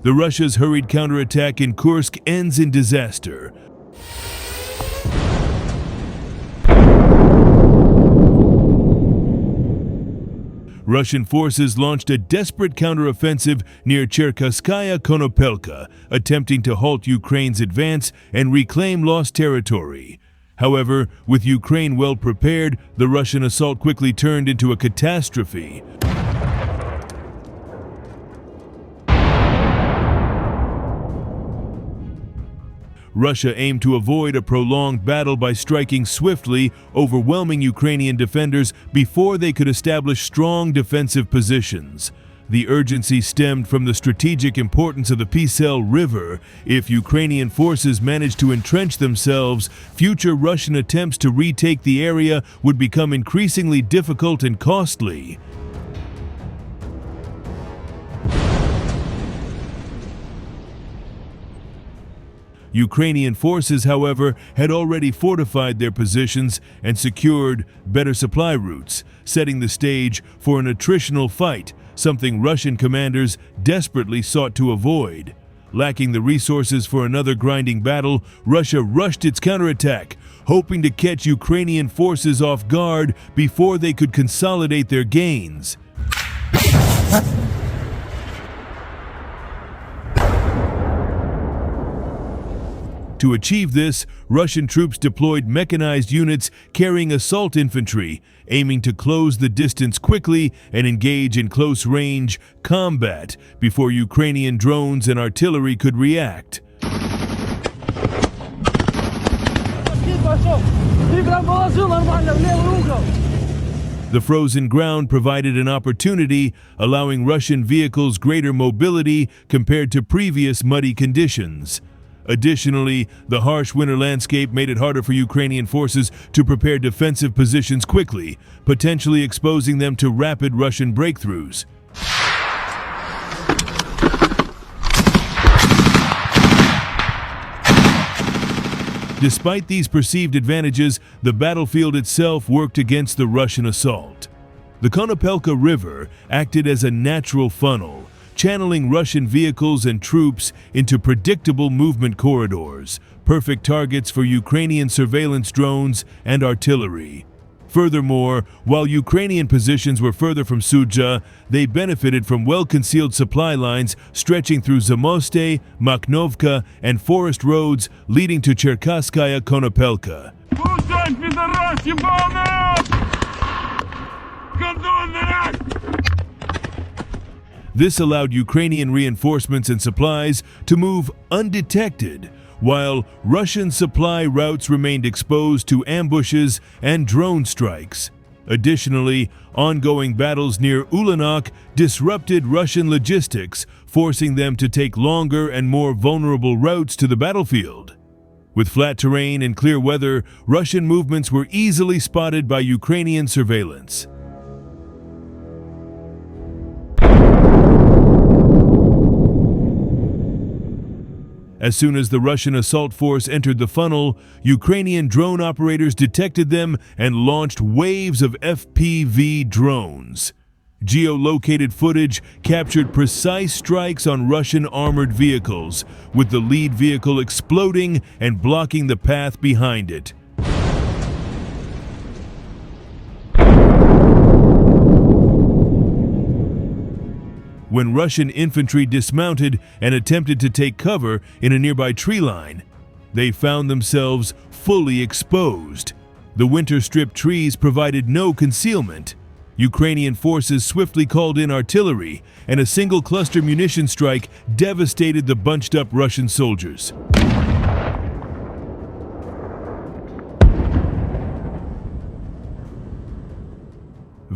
The Russia's hurried counterattack in Kursk ends in disaster. Russian forces launched a desperate counteroffensive near Cherkasskaya Konopelka, attempting to halt Ukraine's advance and reclaim lost territory. However, with Ukraine well prepared, the Russian assault quickly turned into a catastrophe. Russia aimed to avoid a prolonged battle by striking swiftly, overwhelming Ukrainian defenders before they could establish strong defensive positions. The urgency stemmed from the strategic importance of the Psel River. If Ukrainian forces managed to entrench themselves, future Russian attempts to retake the area would become increasingly difficult and costly. Ukrainian forces, however, had already fortified their positions and secured better supply routes, setting the stage for an attritional fight, something Russian commanders desperately sought to avoid. Lacking the resources for another grinding battle, Russia rushed its counterattack, hoping to catch Ukrainian forces off guard before they could consolidate their gains. To achieve this, Russian troops deployed mechanized units carrying assault infantry, aiming to close the distance quickly and engage in close-range combat before Ukrainian drones and artillery could react. The frozen ground provided an opportunity, allowing Russian vehicles greater mobility compared to previous muddy conditions. Additionally, the harsh winter landscape made it harder for Ukrainian forces to prepare defensive positions quickly, potentially exposing them to rapid Russian breakthroughs. Despite these perceived advantages, the battlefield itself worked against the Russian assault. The Konopelka River acted as a natural funnel, channeling Russian vehicles and troops into predictable movement corridors, perfect targets for Ukrainian surveillance drones and artillery. Furthermore, while Ukrainian positions were further from Sudzha, they benefited from well-concealed supply lines stretching through Zamoste, Makhnovka, and forest roads leading to Cherkasskaya Konopelka. This allowed Ukrainian reinforcements and supplies to move undetected, while Russian supply routes remained exposed to ambushes and drone strikes. Additionally, ongoing battles near Ulyanok disrupted Russian logistics, forcing them to take longer and more vulnerable routes to the battlefield. With flat terrain and clear weather, Russian movements were easily spotted by Ukrainian surveillance. As soon as the Russian assault force entered the funnel, Ukrainian drone operators detected them and launched waves of FPV drones. Geolocated footage captured precise strikes on Russian armored vehicles, with the lead vehicle exploding and blocking the path behind it. When Russian infantry dismounted and attempted to take cover in a nearby tree line, they found themselves fully exposed. The winter-stripped trees provided no concealment. Ukrainian forces swiftly called in artillery, and a single cluster munition strike devastated the bunched-up Russian soldiers.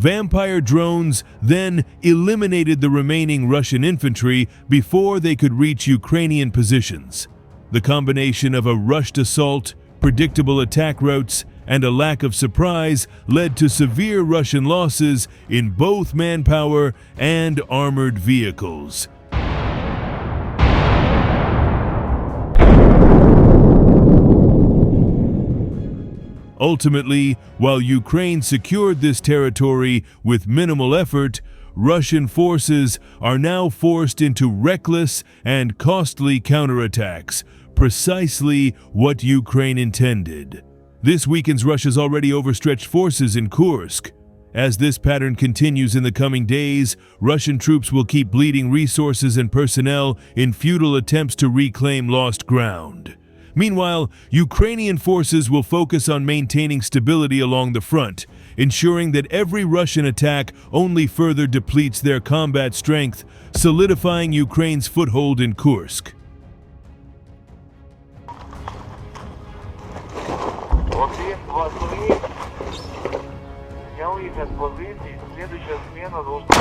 Vampire drones then eliminated the remaining Russian infantry before they could reach Ukrainian positions. The combination of a rushed assault, predictable attack routes, and a lack of surprise led to severe Russian losses in both manpower and armored vehicles. Ultimately, while Ukraine secured this territory with minimal effort, Russian forces are now forced into reckless and costly counterattacks, precisely what Ukraine intended. This weakens Russia's already overstretched forces in Kursk. As this pattern continues in the coming days, Russian troops will keep bleeding resources and personnel in futile attempts to reclaim lost ground. Meanwhile, Ukrainian forces will focus on maintaining stability along the front, ensuring that every Russian attack only further depletes their combat strength, solidifying Ukraine's foothold in Kursk. Следующая смена должна...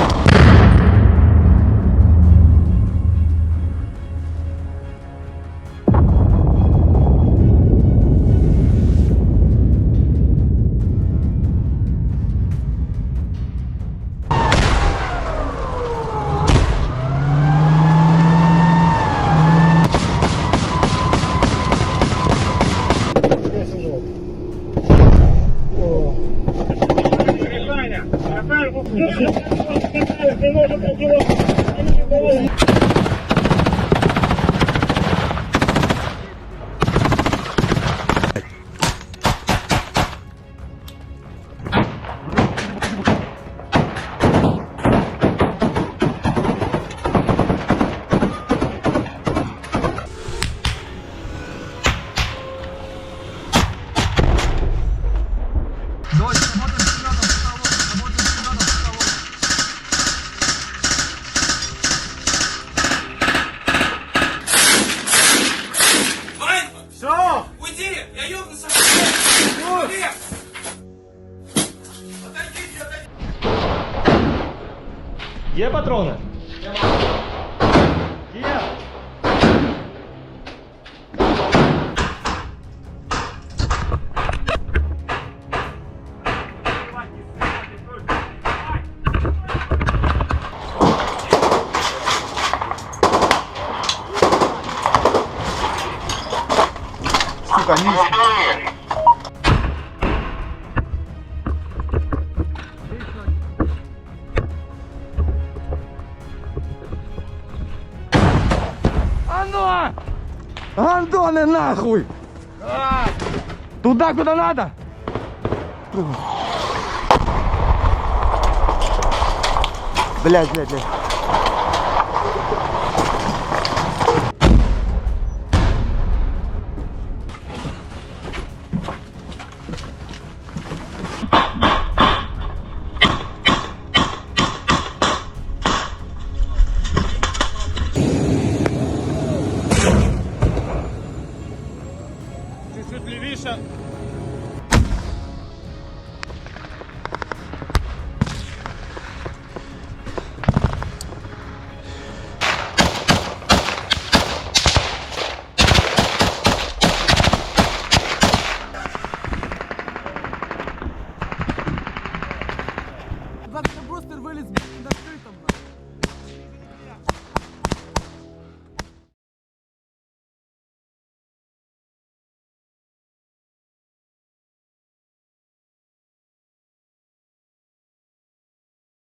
Є патрони? Є. Сука, низко. Гандоны нахуй! Туда, куда надо! Блядь. Чуть-чуть левіше.